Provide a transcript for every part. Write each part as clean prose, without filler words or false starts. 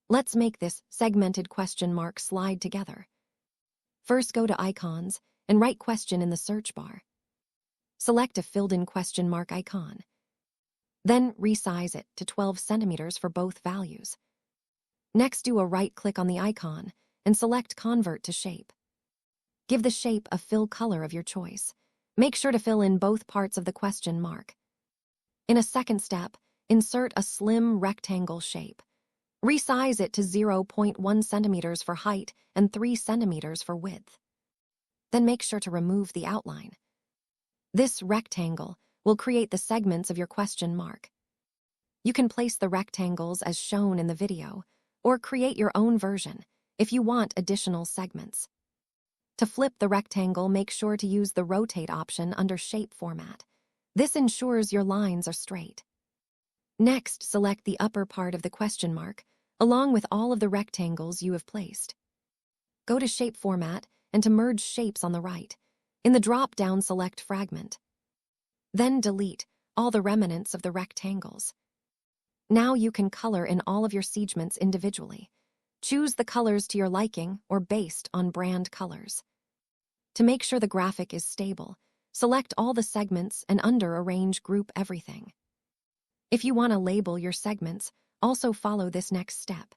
Let's make this segmented question mark slide together. First, go to Icons and write question in the search bar. Select a filled-in question mark icon. Then resize it to 12 centimeters for both values. Next, do a right-click on the icon and select Convert to Shape. Give the shape a fill color of your choice. Make sure to fill in both parts of the question mark. In a second step, insert a slim rectangle shape. Resize it to 0.1 centimeters for height and 3 centimeters for width. Then make sure to remove the outline. This rectangle will create the segments of your question mark. You can place the rectangles as shown in the video, or create your own version if you want additional segments. To flip the rectangle, make sure to use the Rotate option under Shape Format. This ensures your lines are straight. Next, select the upper part of the question mark, along with all of the rectangles you have placed. Go to Shape Format and to Merge Shapes on the right. In the drop-down, select Fragment. Then delete all the remnants of the rectangles. Now you can color in all of your segments individually. Choose the colors to your liking or based on brand colors. To make sure the graphic is stable, select all the segments and under Arrange Group Everything. If you want to label your segments, also follow this next step.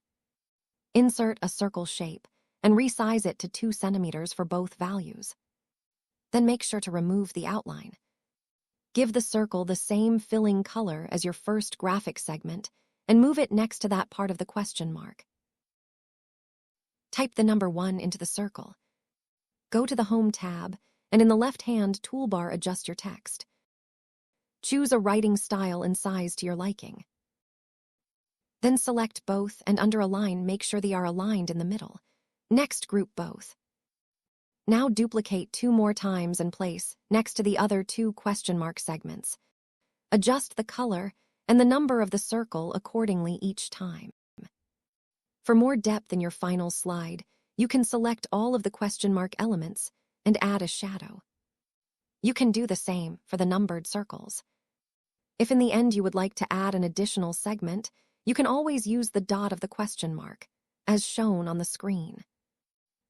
Insert a circle shape and resize it to 2 centimeters for both values. Then make sure to remove the outline. Give the circle the same filling color as your first graphic segment and move it next to that part of the question mark. Type the number 1 into the circle. Go to the Home tab and in the left-hand toolbar adjust your text. Choose a writing style and size to your liking. Then select both and under Align, make sure they are aligned in the middle. Next, group both. Now duplicate 2 more times and place next to the other 2 question mark segments. Adjust the color and the number of the circle accordingly each time. For more depth in your final slide, you can select all of the question mark elements and add a shadow. You can do the same for the numbered circles. If in the end you would like to add an additional segment, you can always use the dot of the question mark, as shown on the screen.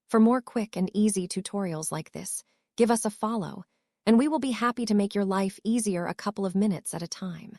For more quick and easy tutorials like this, give us a follow, and we will be happy to make your life easier a couple of minutes at a time.